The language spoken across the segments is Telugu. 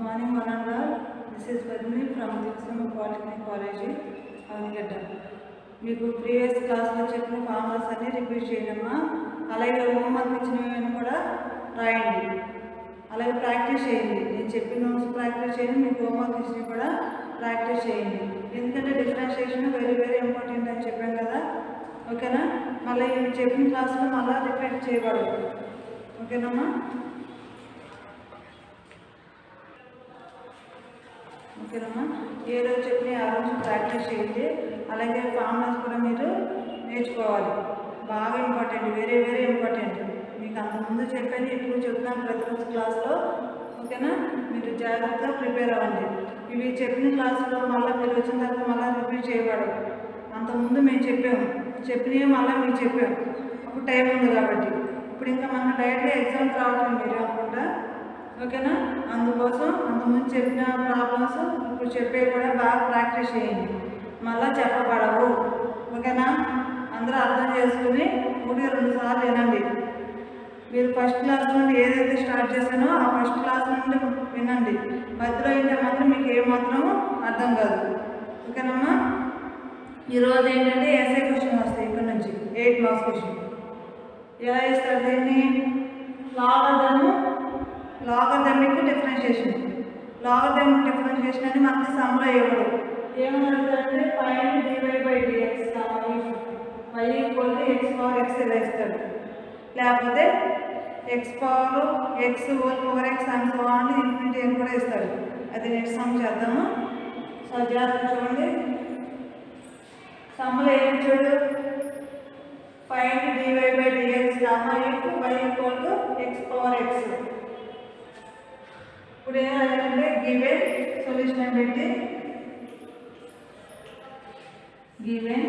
Morning 1 and all. This is Padmini from Diksam Polytechnic College, Avangedda. మీకు ప్రీవియస్ క్లాస్లో చెప్పిన ఫార్ములాస్ అన్నీ రిపీట్ చేయడమ్మా. అలాగే హోంవర్క్ ఇచ్చినవి కూడా రాయండి, అలాగే ప్రాక్టీస్ చేయండి. నేను చెప్పిన నోట్స్ ప్రాక్టీస్ చేయండి, మీకు హోంవర్క్ ఇచ్చినవి కూడా ప్రాక్టీస్ చేయండి. ఎందుకంటే డిఫరెన్షియేషన్ వెరీ వెరీ ఇంపార్టెంట్ అని చెప్పాను కదా. ఓకేనా? మళ్ళీ చెప్పిన క్లాస్లో మళ్ళీ రిపీట్ చేయబడదు. ఓకేనమ్మా? ఓకేనమ్మా? ఏ రోజు చెప్పిన ఆ రోజు ప్రాక్టీస్ చేయండి. అలాగే ఫార్ములాస్ కూడా మీరు నేర్చుకోవాలి, బాగా ఇంపార్టెంట్, వెరీ వెరీ ఇంపార్టెంట్. మీకు అంతకుముందు చెప్పాను, ఇప్పుడు చెప్తున్నాను ప్రతిరోజు క్లాస్లో. ఓకేనా? మీరు జాగ్రత్తగా ప్రిపేర్ అవ్వండి. ఇవి చెప్పిన క్లాసులో మళ్ళీ మీరు వచ్చిన తర్వాత మళ్ళీ రిపీట్ చేయబడవు. అంతకుముందు మేము చెప్పినవి మళ్ళీ మీకు చెప్పాము, అప్పుడు టైం ఉంది కాబట్టి. ఇప్పుడు ఇంకా మనకు డైరెక్ట్గా ఎగ్జామ్స్ రావటం మీరు అనుకుంటా. ఓకేనా? అందుకోసం అంతకుముందు చెప్పిన ప్రాబ్లమ్స్ ఇప్పుడు చెప్పేవి కూడా బాగా ప్రాక్టీస్ చేయండి, మళ్ళీ చెప్పబడవు. ఓకేనా? అందరూ అర్థం చేసుకుని 1-2 సార్లు వినండి. మీరు ఫస్ట్ క్లాస్ నుండి ఏదైతే స్టార్ట్ చేశానో ఆ ఫస్ట్ క్లాస్ నుండి వినండి. మధ్యలో అయితే మాత్రం మీకు ఏమాత్రం అర్థం కాదు. ఓకేనమ్మా? ఈరోజు ఏంటంటే ఎస్ఐ క్వశ్చన్ వస్తాయి. ఇక్కడ నుంచి 8 మార్క్స్ క్వశ్చన్. ఎలా చేస్తారు దీన్ని? Logarithmic differentiation. లాగరిథమిక్ డిఫరెన్షియేషన్ అని మనకి సమ్లో ఇవ్వడు. ఏమని అడుగుతారంటే find dy/dx y = x power x ఇలా ఇస్తాడు. లేకపోతే x power x whole power x and so on infinity అని కూడా ఇస్తాడు. అది నెక్స్ట్ సమ్ చేద్దాము. సో జాగ్రత్త చూడండి. సమ్లో ఏమి చూడు, find dy/dx y = x power x. ఇప్పుడు ఏమంటే గివెన్ సొల్యూషన్ అని పెట్టి given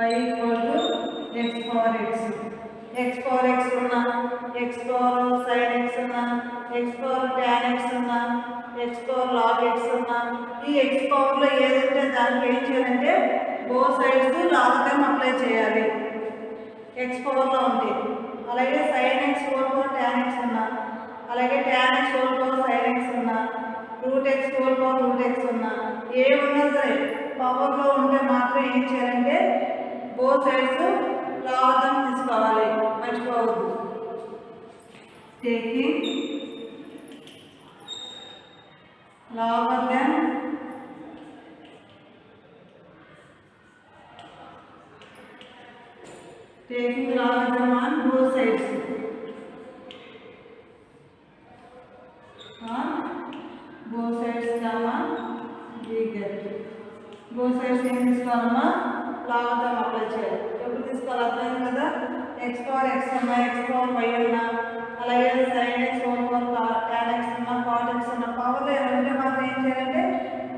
y = x power x. x power x ఉన్నా, x power sin x ఉన్నా, x power tan x ఉన్నా, x power log x ఉన్నా, ఈ x పవర్లో ఏదంటే దానికి ఏం చేయాలంటే బోత్ సైడ్స్ లాగరిథం అప్లై చేయాలి x పవర్లో ఉంటే. అలాగే sin x whole power tan x ఉన్నా, అలాగే tan x whole power sin x ఉన్నా, √x whole power √x ఉన్నా, ఏ ఉన్నా సరే పవర్లో ఉంటే మాత్రం ఏం చేయాలంటే బోత్ సైడ్స్ లాగరిథం తీసుకోవాలి, మర్చిపోవద్దు. Taking logarithm on both sides. Both sides comma we get. Both sides ఏం తీసుకోవాలమ్మా? లాగరిథం అప్లై చేయాలి. ఎప్పుడు తీసుకోవాలి అర్థమైంది కదా. x power x ఉన్నా, x power y ఉన్నా, అలాగే sin x whole power tan x ఉన్నా, cot x ఉన్నా, పవర్లో ఏమంటే మాత్రం ఏం చేయాలంటే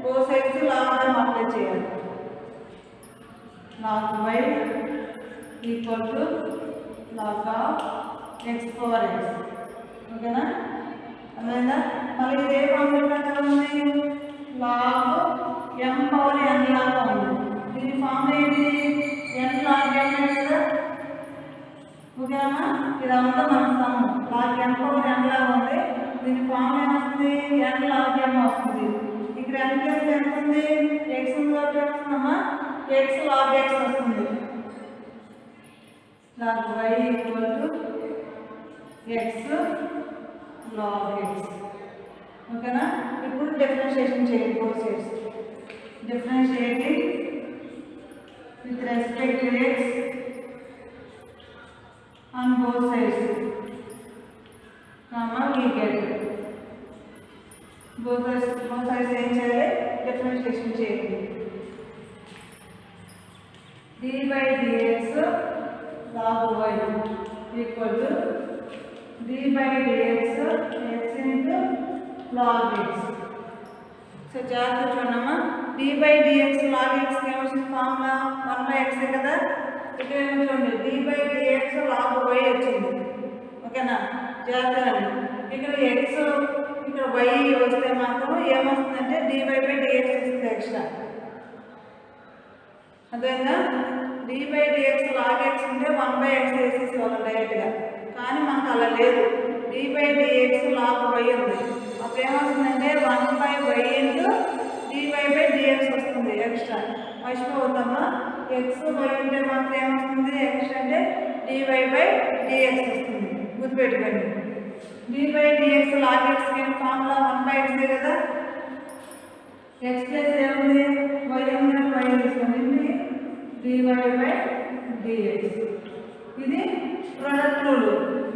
both sides లాగరిథం అప్లై చేయాలి. log y = log of x power x. ఓకేనా? అర్థమైందా? మళ్ళీ ఇదే ఫార్ములా ప్రకారం ఉంది, log m power n లాగా ఉంది. దీని ఫార్ములా ఏంటి? n log m కదా. ఓకేనా? ఇదంతా మన some log m power n లాగా ఉంది. దీని ఫార్ములా ఏమొస్తుంది? n log m వస్తుంది. ఇక్కడ n ప్లస్ ఎంత ఉంది? x ఉంది కాబట్టి వస్తుందమ్మా, x log x వస్తుంది. log y = x log x. ఓకేనా? ఇప్పుడు డిఫరెన్షియేషన్ చేయండి both sides. Differentiating with respect to x on both sides comma we get. both sides ఏం చేయాలి? డిఫరెన్షియేషన్ చేయండి. d/dx log y = d/dx x into log x. So జాగ్రత్త చూడమ్మా. d/dx log x ఏమొచ్చింది? ఫార్ములా 1/x కదా. ఇక్కడ ఏమో చూడండి, d/dx log y వచ్చింది. ఓకేనా? జాగ్రత్త. ఇక్కడ x ఇక్కడ y వస్తే మాత్రం ఏమొస్తుందంటే dy/dx వస్తుంది ఎక్స్ట్రా. అదేనా? d/dx log x ఉంటే 1/x వేసేసి వాళ్ళు డైరెక్ట్గా. కానీ మనకు అలా లేదు. d/dx log y ఉంది. అప్పుడు ఏమొస్తుందంటే 1/y ఇంటూ dy/dx వస్తుంది. ఎక్స్ట్రా మర్చిపోవద్దమ్మా. x y ఉంటే మాత్రం ఏమొస్తుంది? ఎక్స్ట్రా అంటే dy/dx వస్తుంది. గుర్తుపెట్టుకోండి. d/dx log x formula 1/x కదా. x ప్లస్ ఏముంది? y ఉంది. y తీసుకోండి. dy/dx ఇది ప్రొడక్ట్ రూల్.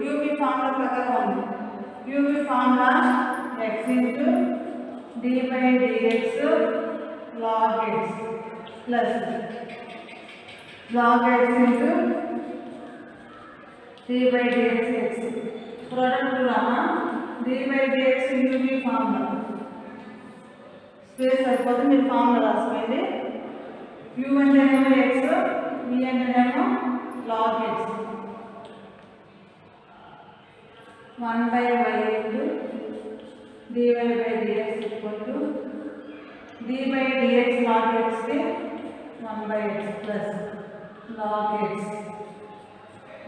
యూవి ఫార్ములా ప్రకారం ఉంది. UV formula x into d/dx log x plus log x into d/dx x product rule అమ్మా. d/dx యూవి ఫార్ములా స్పేస్ సరిపోతే మీరు ఫార్ములా రాసుకోండి. u అంటేనేమో x, v అంటేనేమో log x 1/y into dy/dx equal to d/dx log x కి 1/x plus log x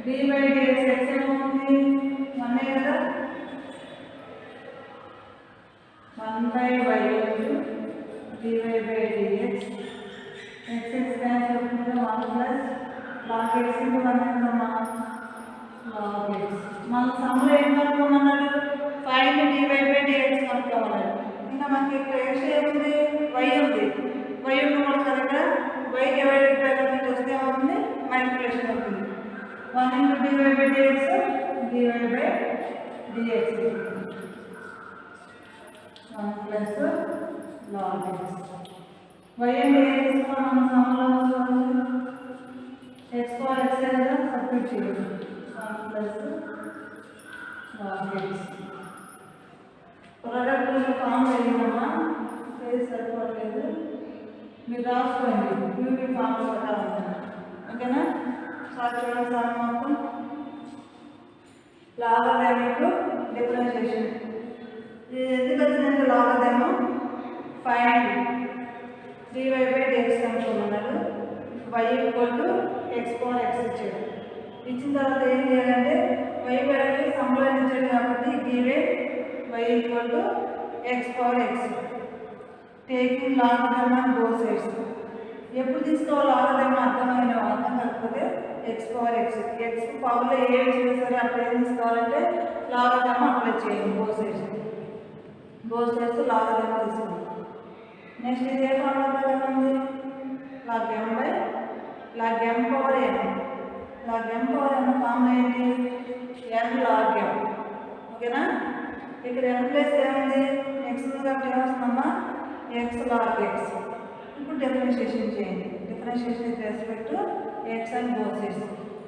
d/dx x ఏమవుతుంది? 1 కదా. 1/y into dy/dx x cancel అవుతుంది. 1 ప్లస్ log x into 1 ఎంతమ్మా? log x. మన సమ్లో ఏం కనుక్కోమన్నాడు? Find dy/dx కనుక్కోమన్నాడు. ఇంకా మనకి ఇక్కడ x ఏముంది? y ఉంది. y ఉండకూడదు కదా ఇక్కడ. y డివైడెడ్ బై నుంచి వస్తే ఏమవుతుంది? మల్టిప్లికేషన్ అవుతుంది. 1 into dy/dx dy/dx 1 plus log x. y అంటే ఏం తీసుకోవాలి? మన సమ్లో x పవర్ x కదా, సబ్స్టిట్యూట్ చేయాలి. 1 plus log x. Product form అయ్యిందమ్మా. పేరు సరిపోవట్లేదు, మీరు రాసుకోండి. యూవి ఫామ్ ప్రకారం ఓకేనా. సార్ చూడండి. సార్ మొత్తం లాగరిథమిక్ డిఫరెన్షియేషన్ ఎందుకు వచ్చిందంటే logarithm find dy/dx కనుక్కోమన్నాడు. y equal to x power x ఇచ్చాడు. ఇచ్చిన తర్వాత ఏం చేయాలంటే y వాల్యూ సమ్లో ఇచ్చాడు కాబట్టి given y equal to x power x taking logarithm on both sides. ఎప్పుడు తీసుకోవాలి లాగరిథమ్ అర్థం కాకపోతే x పవర్ x పవర్లో ఏమి చేస్తారు అప్పుడు ఏం తీసుకోవాలంటే లాగరిథమ్ అప్లై చేయండి. బోత్ సైడ్స్ లాగరిథమ్ తీసుకోండి. నెక్స్ట్ ఇది ఏ ఫార్ములా ప్రకారం ఉంది? log m power n. log m power n formula ఏంటి? n log m. ఓకేనా. ఇక్కడ n ప్లస్ ఏముంది? x ఉంది కాబట్టి ఏమొస్తుందమ్మా? x log x. ఇప్పుడు డిఫరెన్షియేషన్ చేయండి. Differentiation with respect to x and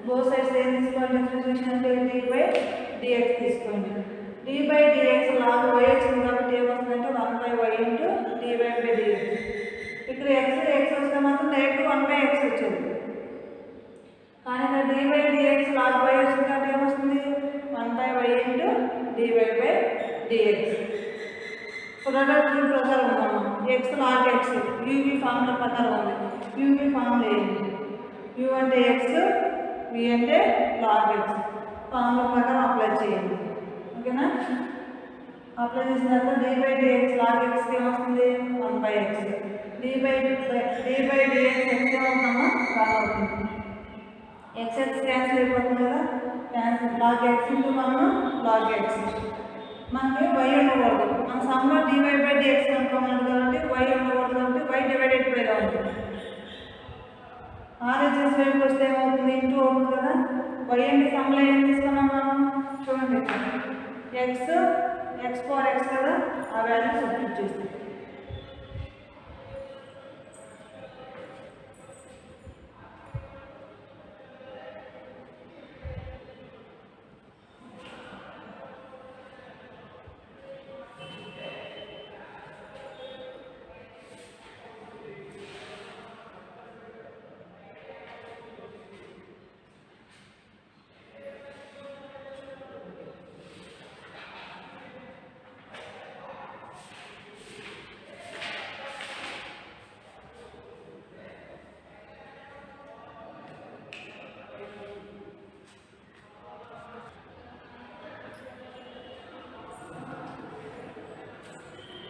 both sides ఏం తీసుకోవాలి? డిఫరెన్షియేషన్ అంటే d/dx తీసుకోండి. d/dx log y వచ్చింది కాబట్టి ఏమొస్తుందంటే 1/y into dy/dx. ఇక్కడ x వస్తే మాత్రం డైరెక్ట్ 1/x వచ్చేది. కానీ ఇక్కడ dy/dx log y వచ్చింది కాబట్టి ఏమొస్తుంది? 1/y into dy/dx. Product rule ప్రకారం ఉందమ్మా. x log x UV formula ప్రకారం ఉంది. యూవి ఫార్ములా ఏంటి? u అంటే x, v అంటే log x. ఫార్ములా ప్రకారం అప్లై చేయండి. ఓకేనా. అప్లై చేసిన తర్వాత dy/dx log x ఏమొస్తుంది? 1/x. dy/dx x ఏమవుతుందమ్మా? 1 అవుతుంది. x క్యాన్సిల్ అయిపోతుంది కదా. Cancel. log x into 1 log x. మనకి y ఉండకూడదు. మన సమ్లో dy/dx కనుక్కోమన్నాడు కాబట్టి y ఉండకూడదు కాబట్టి y డివైడెడ్ బైలో ఉంటుంది. RHS వైపు వస్తే ఏమవుతుంది? ఇంటూ అవుతుంది కదా. y అంటే సమ్లో ఏం తీసుకున్నాం మనం? చూడండి. x పవర్ x కదా, ఆ వాల్యూ సబ్స్టిట్యూట్ చేస్తాం.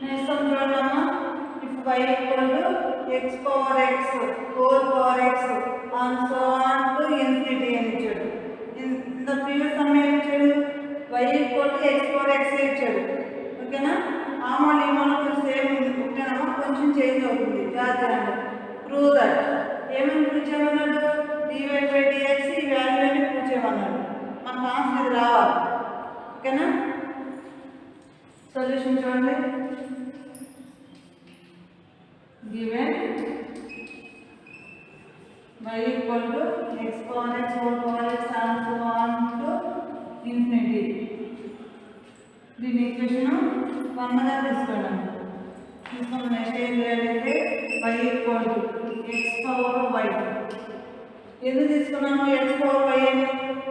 నెక్స్ట్ సమ్ చూడమ్మా. If y equal to x power x whole power x and so on to infinity అని ఇచ్చాడు. ఇన్ ద ప్రీవియస్ సమ్ ఏమి ఇచ్చాడు? y equal to x power x ఇచ్చాడు. ఓకేనా? ఆ మోడల్ ఈ మోడల్ కొంచెం సేమ్ ఉంది. ఓకేనమ్మా? కొంచెం చేంజ్ అవుతుంది. జాగ్రత్త. Prove that. ఏమని ప్రూవ్ చేయమన్నాడు? dy బై dx ఈ వాల్యూ అని ప్రూవ్ చేయమన్నాడు. మనకు ఆన్సర్ ఇది రావాలి. ఓకేనా? సొల్యూషన్ చూడండి. Given y equal to x power x whole power x and so on to infinity. దీని ఈక్వేషన్ 1 గా తీసుకోండి. తీసుకున్న నెక్స్ట్ ఏం చేయాలంటే y equal to x power y. ఎందుకు తీసుకున్నాము x పవర్ y అని?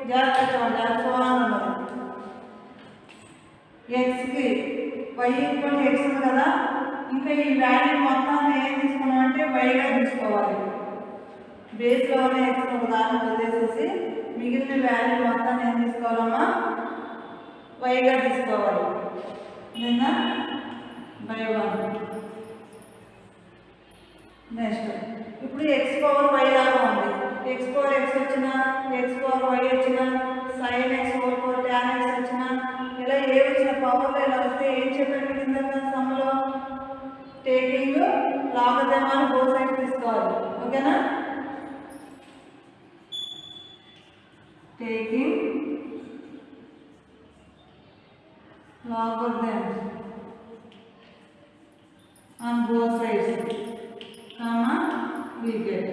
జాగ్రత్తగా చూడండి. and so on అన్నది x కి y ఈక్వల్ టు x ఉంది కదా, ఇంకా ఈ వాల్యూ మొత్తాన్ని ఏం తీసుకున్నామంటే y గా తీసుకోవాలి. బేస్లో ఉన్న x ఒక దాన్ని వదిలేసేసి మిగిలిన వాల్యూ మొత్తాన్ని ఏం తీసుకోవాలమ్మా? y గా తీసుకోవాలి. నిన్న బై 1. నెక్స్ట్ ఇప్పుడు x పవర్ y లాగా ఉంది. x పవర్ x వచ్చిన, x పవర్ y వచ్చిన, sin x whole power tan x వచ్చిన, ఇలా ఏ వచ్చిన పవర్లో ఇలా వస్తే ఏం చెప్పాను మీకు ఇందాక సమ్లో? టేకింగ్ లాగరిథమ్ బోత్ సైడ్స్ తీసుకోవాలి. ఓకేనా? Taking logarithm on both sides, comma we get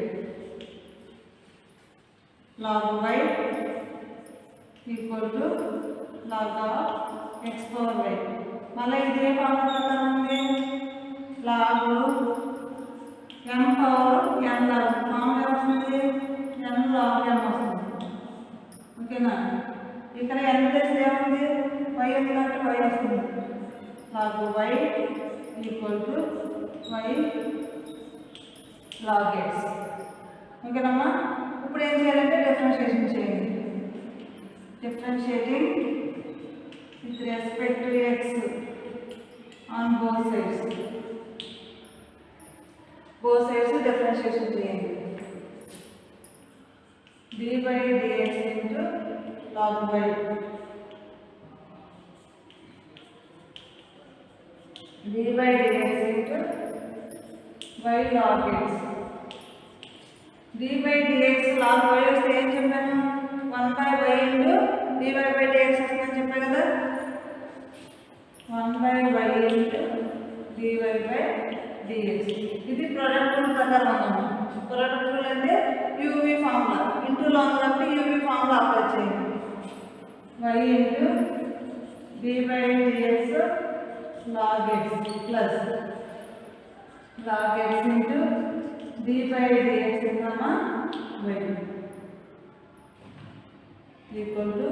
log y equal to log of x power y. మళ్ళీ ఇదే ఫార్ములా ఉంది. log m power n log formula వస్తుంది. n log m వస్తుంది. ఓకేనా? ఇక్కడ n ప్లస్ ఏముంది? y ఉంది కాబట్టి y వస్తుంది. log y equal to y log x. ఓకేనమ్మా? ఇప్పుడు ఏం చేయాలంటే డిఫరెన్షియేషన్ చేయండి. Differentiating with respect to x on both sides. Both sides differentiation చేయండి. d by dx into log y. d by dx into y log x. d by dx log y వస్తే ఏం చెప్పాను? 1 by y into dy by dx వస్తుందని చెప్పా కదా. 1 by y into dy by dx. ఇది ప్రొడక్ట్ రూల్ ప్రకారం అన్నమాట. ప్రొడక్ట్ రూల్ అంటే uv ఫార్ములా. ఇంటూలో ఉంది కాబట్టి uv ఫార్ములా అప్లై చేయండి. y into dy by dx log x plus log x into d by dx ఇంకమ్మా y equal to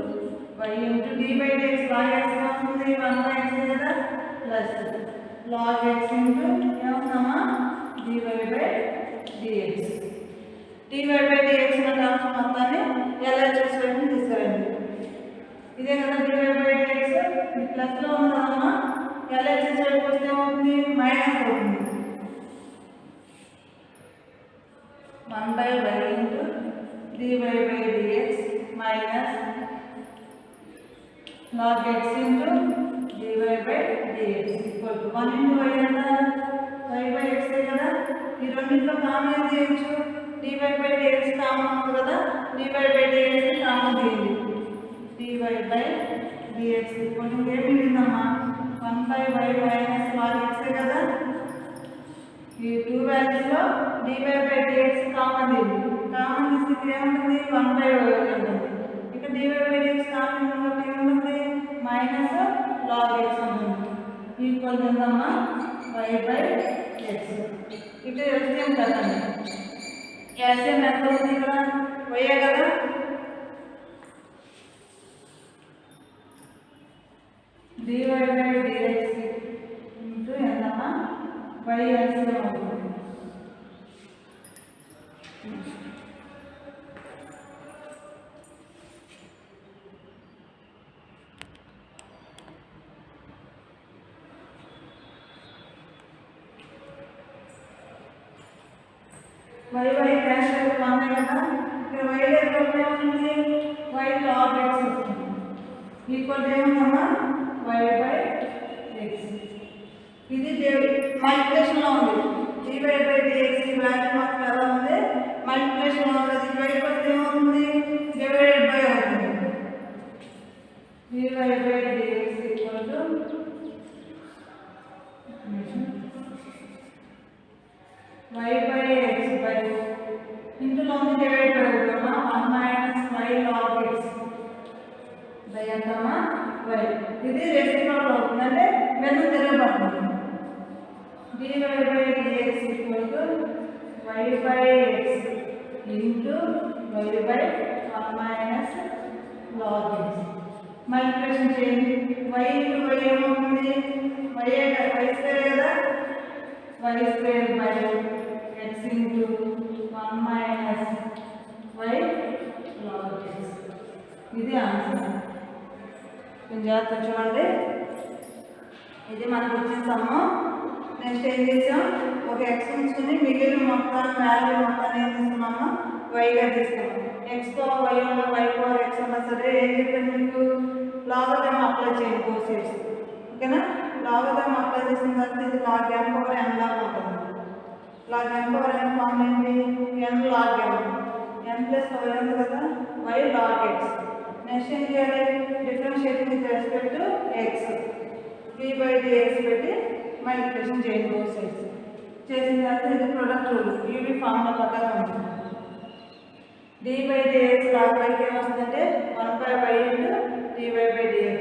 y into d by dx log x వస్తుంది. 1 by x కదా plus log x into ఏమవుతుందమ్మా? dy by dx. dy by dx ఉన్న టర్మ్స్ మొత్తాన్ని LHS వైపు తీసుకురండి. ఇదే కదా dy by dx. ఇది ప్లస్లో ఉంది కదమ్మా. LHS వైపు వస్తే ఏమవుతుంది? మైనస్ అవుతుంది. 1 by y into dy by dx minus log x into dy by dx equal to 1 into y ఎంత? y by x కదా. ఈ రెండింటిలో కామన్ ఏం చేయొచ్చు? dy by dx కామన్ ఉంది కదా. dy by dx కామన్ తీయండి. dy by dx equal to ఏం మిగిలిందమ్మా? 1 by y minus log x కదా. ఈ టూ వాల్యూస్ లో dy by dx కామన్ తీయండి. కామన్ తీస్తే ఏముంటుంది? 1 by y ఉంటుంది. ఇక్కడ dy by dx కామన్ ఉన్నప్పుడు ఏముంటుంది? మైనస్ log x ఉంటుంది. ఈక్వల్ ఎంతమ్మా? y by x. ఇక్కడ ఎల్సిఎం కదండి. ఎల్సిఎం ఎంత ఉంది? ఇక్కడ y కదా. dy by dx ఇంటూ ఎంతమ్మా? y ఎల్సిఎం అవుతుంది. y క్యాన్సిల్ అయితే 1 కదా. ఇక్కడ y దగ్గర ఏమవుతుంది, y log x వస్తుంది. ఈక్వల్ ఏమన్నా y/x. ఇది మల్టిప్లికేషన్లో ఉంది. dy/dx ఈ వాల్యూ మాత్రం ఎలా ఉంది, మల్టిప్లికేషన్లో ఉంది. y ఏమవుతుంది, డివైడెడ్ బై అవుతుంది. dy/dx equal to y/x by ఇందులో ఉంది డివైడ్ బై అవుతామా 1 - y log x బై అంటామా y. ఇది రెసిప్రోకల్ అవుతుంది, అంటే వెను తిరగబడుతుంది. dy/dx equal to y/x into y/1 - log x. Multiplication చేయండి. y ఇంటూ y ఏమవుతుంది, y స్క్వేర్ కదా, y స్క్వేర్ by x into 1 - y log x. ఇది ఆన్సర్. కొంచెం జాగ్రత్త చూడండి. ఇది మనకు వచ్చిన సమ్ము. నెక్స్ట్ ఏం చేసాం, ఒక ఎక్స్ ఉంచుకుని మిగిలిన మొత్తాన్ని వాల్యూ మొత్తాన్ని ఏం తీసుకున్నాము, వైగా తీసుకున్నాము. ఎక్స్తో వై ఉన్న y/x ఉన్నా సరే ఏం చెప్పాను మీకు, లాగరిథం అప్లై చేయండి బోత్ సైడ్స్. ఓకేనా, లాగరిథం అప్లై చేసిన తర్వాత ఇది log n పవర్ n లాగా ఉంటుంది. log n power n form ఏంటి, n log n plus y ఉంది కదా, y log x. నెక్స్ట్ ఏం చేయాలి, differentiating with respect to x, d/dx పెట్టి మల్టిప్లికేషన్ చేయండి బోత్ సైడ్స్. చేసిన తర్వాత ఇది ప్రొడక్ట్ రూల్, యూవి ఫార్ములా ప్రకారం ఉంటుంది. d/dx log y ఏమొస్తుందంటే 1/y into dy/dx.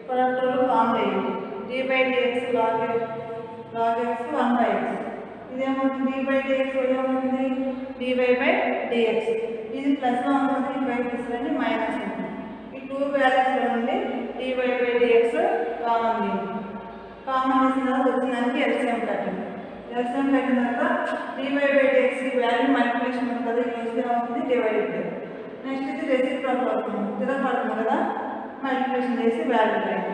Product rule form చేయండి. d/dx log x 1/x. ఇదేమవుతుంది, d/dx ఏమవుతుంది, dy/dx. ఇది ప్లస్లో ఉంటుంది, y తీసుకురండి మైనస్ ఉంటుంది. ఈ 2 వాల్యూస్లో నుండి dy/dx కామన్ చేయండి. కామన్ చేసిన తర్వాత వచ్చిందానికి ఎల్సిఎం కట్టండి. ఎల్సిఎం కట్టిన తర్వాత dy/dx వాల్యూ మల్టిప్లికేషన్ ఉంటుంది, ఎల్సిఎం అవుతుంది డివైడెడ్ బై. నెక్స్ట్ ఇది రెసిప్రోకల్ అవుతుంది, తిరగబడుతుంది కదా, మల్టిప్లికేషన్ చేసి వాల్యూ రాయండి.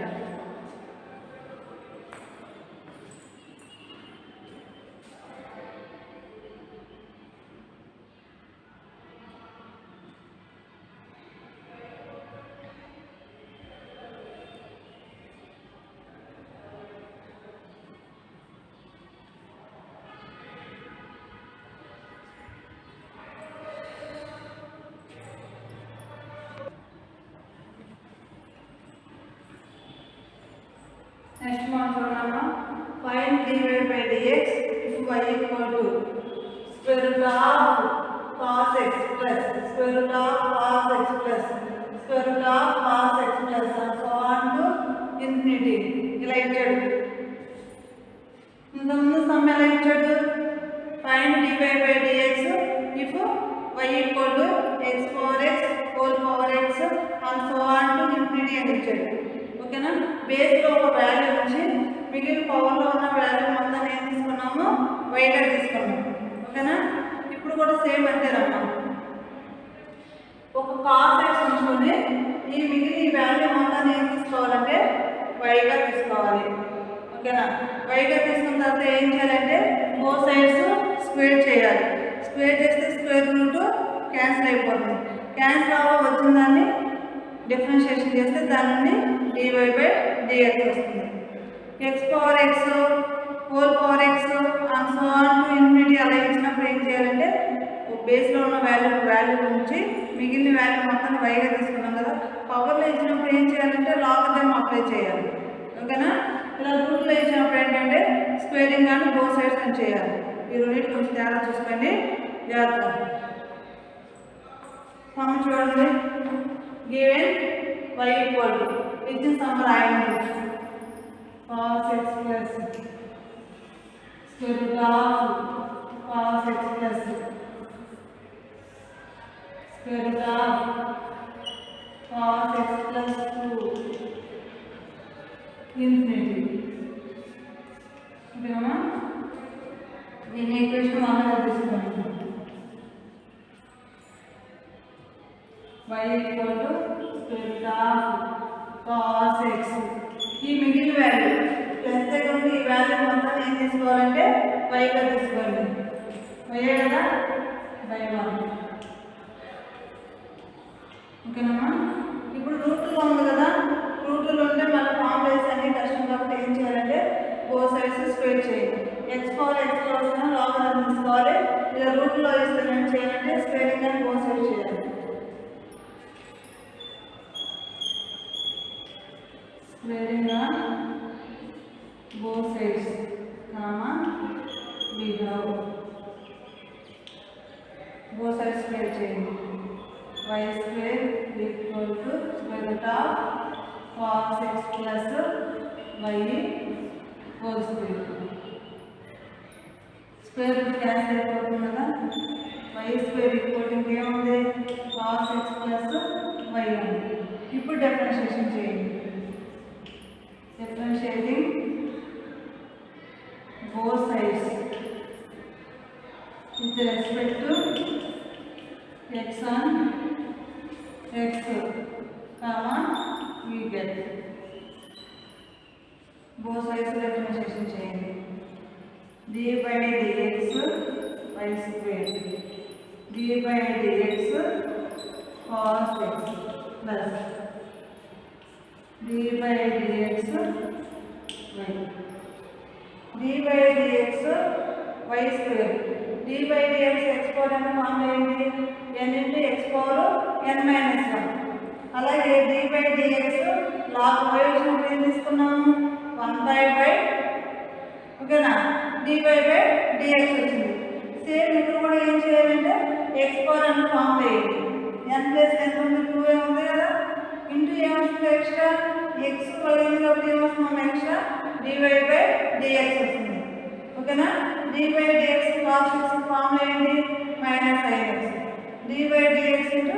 నెక్స్ట్ మనం చూడమ్మా, find dy/dx if y equal to square root of cos x plus square root of cos x plus square root of cos x plus and so on to infinity. ఇలా ఇచ్చాడు. ఇంతకుముందు సమ్ ఎలా ఇచ్చాడు, find dy/dx if y equal to x power x whole power x and so on to infinity అని ఇచ్చాడు. ఓకేనా, బేస్లో ఒక వాల్యూ నుంచి మిగిలిన పవర్లో ఉన్న వాల్యూ మొత్తాన్ని ఏం తీసుకున్నాము, వైగా తీసుకున్నాము. ఓకేనా, ఇప్పుడు కూడా సేమ్ అంతేనమ్మా. ఒక కాస్ ఎక్స్ ఉంచుకొని ఈ మిగిలిన వాల్యూ మొత్తాన్ని ఏం తీసుకోవాలంటే వైగా తీసుకోవాలి. ఓకేనా, వైగా తీసుకున్న తర్వాత ఏం చేయాలంటే బోత్ సైడ్స్ స్క్వేర్ చేయాలి. స్క్వేర్ చేస్తే స్క్వేర్ రూట్ క్యాన్సిల్ అయిపోతుంది. క్యాన్సిల్ వచ్చిన దాన్ని డిఫరెన్షియేషన్ చేస్తే దాని నుండి dy/dx వస్తుంది. x power x whole power x and so on to infinity అలా ఇచ్చినప్పుడు ఏం చేయాలంటే బేస్లో ఉన్న వాల్యూ నుంచి మిగిలిన వాల్యూ మొత్తం వైగా తీసుకున్నాం కదా, పవర్లో ఇచ్చినప్పుడు ఏం చేయాలంటే లాగరిథం అప్లై చేయాలి. ఓకేనా, ఇలా రూట్లో ఇచ్చినప్పుడు ఏంటంటే స్క్వేరింగ్ కానీ బోత్ సైడ్స్ అని చేయాలి. ఈ రెండింటి కొంచెం తేడా చూసుకోండి జాగ్రత్త. సమ్ చూడండి, గివెన్ y equal to ఇచ్చిన సమ్ రాయండి, cos x plus square root of cos x plus square root of cos x plus 2 infinity. ఓకేనా, దీని ఈక్వేషన్ మామూలుగా తీసుకోండి. y equal to square root of cos x. ఈ మిగిలిన వాల్యూ ప్లస్ దగ్గర ఈ వాల్యూ మొత్తం ఏం తీసుకోవాలంటే వైగా తీసుకోండి. వై కదా, బై 1. ఓకేనమ్మా. ఇప్పుడు రూట్లో ఉంది కదా, రూట్లో ఉంటే మన ఫార్ములాస్ అన్ని కష్టం కాబట్టి ఏం చేయాలంటే బోత్ సైడ్స్ స్క్వేర్ చేయాలి. ఎక్స్ పవర్ వస్తున్నా లాగరిథం తీసుకోవాలి. ఇలా రూట్లో ఇస్తే ఏం చేయాలంటే స్క్వేరింగ్ అని బోత్ సైడ్ చేయాలి. Squaring on both sides, comma, we have both sides square change. Y square equal to square root of cos x plus y whole square. Square root cancel అయిపోతుంది కదా. Y square equal to ఇంకేముంది cos x plus y ఉంది. ఇప్పుడు డిఫరెన్షియేషన్ చేయండి. Differentiating both sides with respect to x on x, comma, we get both sides differentiation చేయండి. d by dx y square, d by dx cos x plus d by dx y, d by dx y square, d by dx x power అనే ఫార్ములా ఏంటి n into x power n minus 1. అలాగే d by dx log y వచ్చినప్పుడు ఏం తీసుకున్నాము 1 by ఓకేనా, dy by dx వచ్చింది. సేమ్ ఇక్కడ కూడా ఏం చేయాలంటే x power అనే ఫార్ములా ఏంటి n ప్లస్ ఎంత ఉంది 2 ఉంది కదా, ఇంటూ ఏమొస్తుంది ఎక్స్ట్రా x y ఉంది కాబట్టి ఏమొస్తుంది ఎక్స్ట్రా dy by dx వస్తుంది. ఓకేనా, dy by dx cos x formula ఏంటి minus sin x, dy by dx into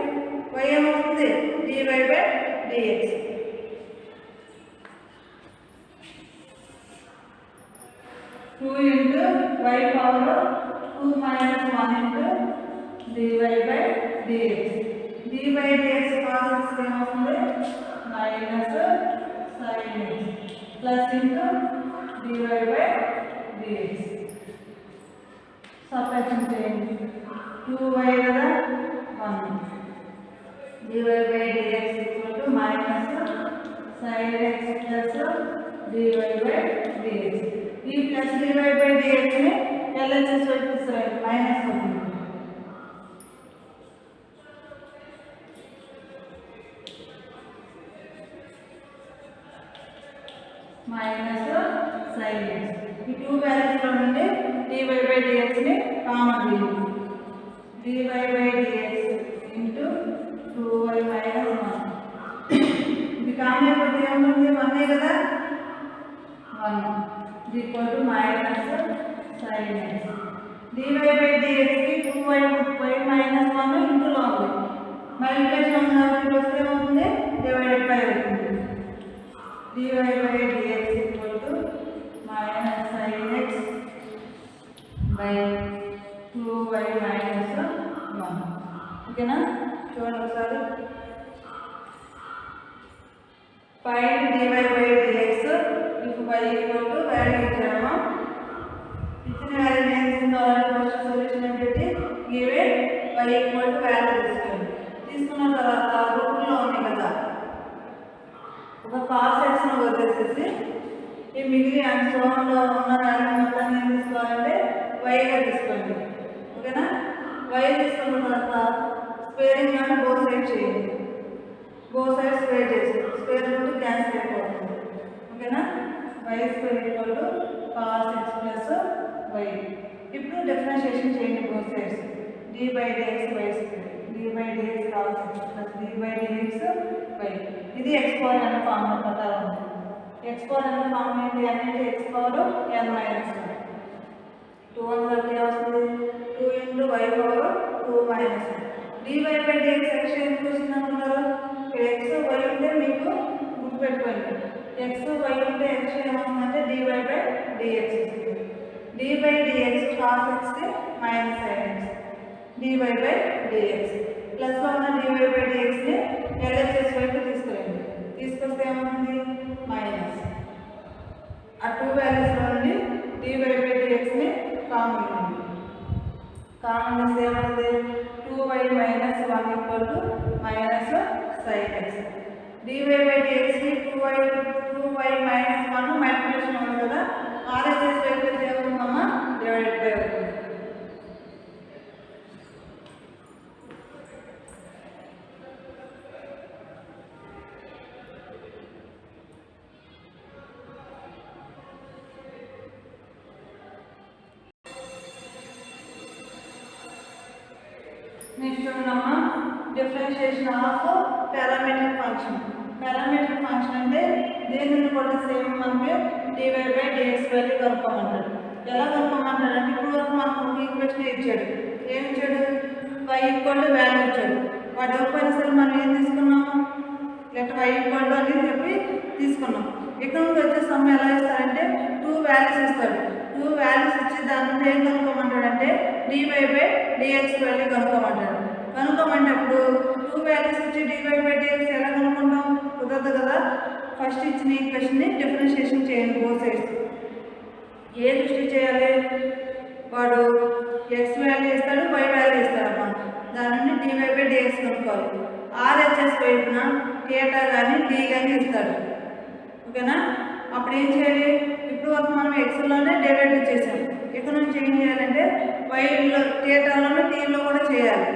y ఏమొస్తుంది dy by dx. Two into y power 2 minus 1 into dy by dx, dy by dx cos x ఏమొస్తుంది minus sin x plus into dy by dx. Subtraction చేయండి. 2y కదా 1, dy by dx equal to minus sin x plus dy by dx. ఈ ప్లస్ dy by dx ని LHS వైపు తీసుకురండి, మైనస్ అవుతుంది. Minus sin x. ఈ 2 వాల్యూస్ లో నుండి dy by dx ని కామన్ తీయండి. dy by dx into 2y minus 1. ఇది కామన్ అయిపోతే ఏముంటుంది 1 కదా, 1 equal to minus sin x. dy by dx కి 2y మైనస్ 1 ఇంటూలో ఉంది, మల్టిప్లికేషన్ ఉన్నప్పుడు వస్తే ఏమవుతుంది డివైడెడ్ బై అవుతుంది. dy by dx equal to minus sin x by 2y minus 1. ఓకేనా, చూడండి ఒకసారి. Find dy by dx if y equal to value ఇచ్చాము. ఇచ్చిన వాల్యూ ఏం తీసుకోవాలి, ఫస్ట్ సొల్యూషన్ అని పెట్టి given y equal to value తీసుకోండి. తీసుకున్న తర్వాత రూట్లో ఉన్నాయి కదా, ఒక cos x ను వదిలేసేసి ఈ మిగిలిన సోమలో ఉన్న వాల్యూ మొత్తాన్ని ఏం తీసుకోవాలంటే y గా తీసుకోండి. ఓకేనా, y తీసుకున్న తర్వాత స్క్వేరింగ్ అని బోత్ సైడ్ చేయండి. బోత్ సైడ్ స్క్వేర్ చేసి స్క్వేర్ రూట్ క్యాన్సిల్ అయిపోతుంది. ఓకేనా, y square equal to cos x plus y. ఇప్పుడు డిఫరెన్షియేషన్ చేయండి both sides. d by dx y square, d by dx cos x plus d by dx y. ఇది x పవర్ అనే ఫార్ములా ప్రకారం ఉంది. x పవర్ అనే ఫార్ములా ఏంటి అంటే x పవర్ n మైనస్ 1. 2 అంటే వస్తుంది 2 into y power 2 minus 1. dy by dx x ఎందుకు వచ్చింది అనుకున్నారు, x y ఉంటే మీకు గుర్తుపెట్టుకోండి, x y ఉంటే x ఏమవుతుందంటే dy by dx వస్తుంది. dy by dx cos x కి minus sin x, dy by dx plus లో ఉన్న dy by dx ని LHS వైపు తీసుకురండి. తీసుకొస్తే ఏమవుతుంది మైనస్. ఆ 2 వాల్యూస్ లో నుండి dy by dx ని కామన్ తీస్తే ఏమవుతుంది minus 1 equal to minus sin x. dy by dx కి 2y minus 1 మల్టిప్లికేషన్ ఉంది కదా, RHS వైపు ఏమవుతుందమ్మా డివైడెడ్ బై అవుతుంది. నెక్స్ట్ ఉన్నామా differentiation of parametric function. Parametric function అంటే దీనిని కూడా సేమ్ మనకి dy by dx వాల్యూ కనుక్కోమంటాడు. ఎలా కనుక్కోమంటాడు అంటే ఇప్పుడు వరకు మనకు ఈక్వేషన్ ఇచ్చాడు, ఏమి ఇచ్చాడు, y ఈక్వల్ టు వాల్యూ ఇచ్చాడు. వాడు ఎవరిపోయినా సరే మనం ఏం తీసుకున్నాము, లెట్ y ఈక్వల్ టు అని చెప్పి తీసుకున్నాం. ఇక్కడ నుండి వచ్చే సమ్ ఎలా ఇస్తారంటే 2 వాల్యూస్ ఇస్తాడు. 2 వాల్యూస్ ఇచ్చి దాని నుండి ఏం కనుక్కోమంటాడు అంటే dy by dx వాల్యూ కనుక్కోమంటాడు. కనుక్కోమంటే అప్పుడు 2 వాల్యూస్ ఇచ్చి dy by dx ఎలా కనుక్కుంటాం, కుదరదు కదా. ఫస్ట్ ఇచ్చిన ఈక్వేషన్ని డిఫరెన్షియేషన్ చేయండి బోత్ సైడ్స్. ఏ దృష్టి చేయాలి, వాడు x వాల్యూ ఇస్తాడు, y వాల్యూ ఇస్తాడు అన్నమాట. దాని నుండి dy by dx కనుక్కోవాలి. RHS వైపున θ కానీ d కానీ ఇస్తాడు, ఓకేనా. అప్పుడు ఏం చేయాలి, ఇప్పుడు వరకు మనం ఎక్స్లోనే డెరివేటివ్ చేసాం, ఇక్కడ నుంచి ఏం చేయాలంటే వైలో θలోనే టీలో కూడా చేయాలి.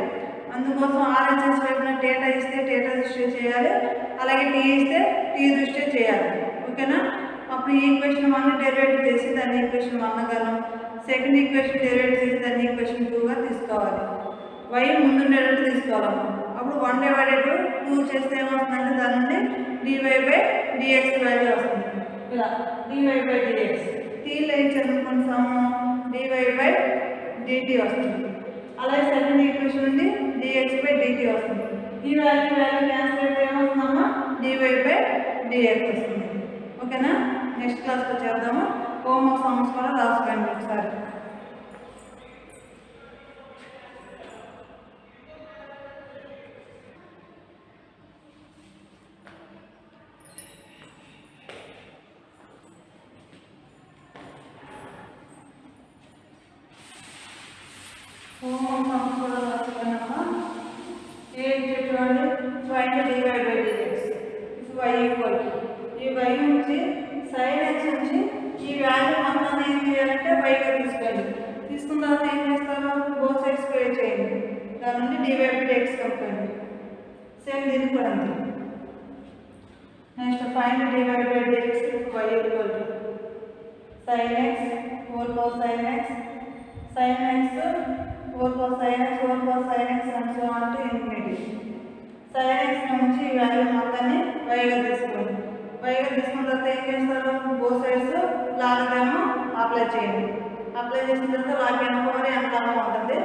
అందుకోసం RHS వైపున θ ఇస్తే θ దృష్టి చేయాలి, అలాగే t ఇస్తే t దృష్టి చేయాలి, ఓకేనా. అప్పుడు ఈ ఈక్వేషన్ 1 డెరివేటివ్ చేసి దాన్ని ఈక్వేషన్ 1 గాను, సెకండ్ ఈక్వేషన్ డెరివేటివ్ చేసి దాన్ని ఈక్వేషన్ 2గా తీసుకోవాలి. y ముందు ఉండేటట్టు తీసుకోవాలి. అప్పుడు 1 డివైడెడ్ 2 చేస్తే ఏమవుతుందంటే దాని నుండి dy by dx వాల్యూ వస్తుంది. ఇలా dy by dx టీలో ఏం చదువుకుంటాము, dy by dt వస్తుంది. అలాగే సెకండ్ ఈక్వేషన్ నుండి dx by dt వస్తుంది. ఈ వాల్యూ క్యాన్సిల్ అయితే ఏమవుతుందమ్మా dy by dx వస్తుంది, ఓకేనా. నెక్స్ట్ క్లాస్లో చేద్దాము. హోంవర్క్ సమ్స్ కూడా రాసుకోండి ఒకసారి. హోంవర్క్ సమ్స్ కూడా రాసుకున్నామా. ఏం చెప్పండి, find dy by dx if y equal to ఈ y నుంచి sin x నుంచి ఈ వాల్యూ మొత్తాన్ని ఏం చేయాలంటే yగా తీసుకోండి. తీసుకున్న తర్వాత ఏం చేస్తారు, బోత్ సైడ్స్ స్క్వేర్ చేయండి. దాని నుండి dy by dx కనుక్కోండి. సేమ్ దీనికి కూడా అంతే. Next find dy by dx if y equal to sin x 4 cos sin x sin x 4 cos sin x 4 cos sin x and so on to infinity. sin x నుంచి ఈ వాల్యూ మొత్తాన్ని yగా తీసుకోండి. yగా తీసుకున్న తర్వాత ఏం చేస్తారు, బోత్ సైడ్స్ లాగేమో అప్లై చేయండి. అప్లై చేసిన తర్వాత లాగ్ వెనకమని వెనకాల ఉంటుంది.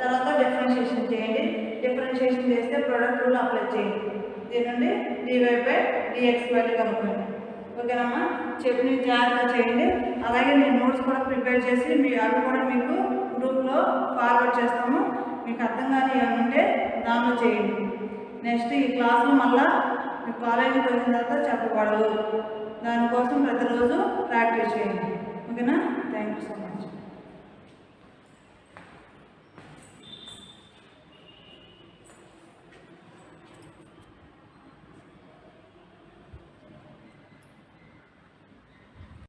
తర్వాత డిఫరెన్షియేషన్ చేయండి. డిఫరెన్షియేషన్ చేస్తే ప్రొడక్ట్ రూల్ అప్లై చేయండి. దీని నుండి dy by dx వాల్యూ కనుక్కోండి, ఓకేనమ్మా. చెప్పి జాగ్రత్తగా చేయండి. అలాగే నేను నోట్స్ కూడా ప్రిపేర్ చేసి అవి కూడా మీకు గ్రూప్లో ఫార్వర్డ్ చేస్తాము. మీకు అర్థం కానీ ఏమంటే దానిలో చేయండి. నెక్స్ట్ ఈ క్లాసులు మళ్ళీ మీ కాలేజీకి వచ్చిన తర్వాత చెప్పబడదు. దానికోసం ప్రతిరోజు ప్రాక్టీస్ చేయండి, ఓకేనా. Thank you so much.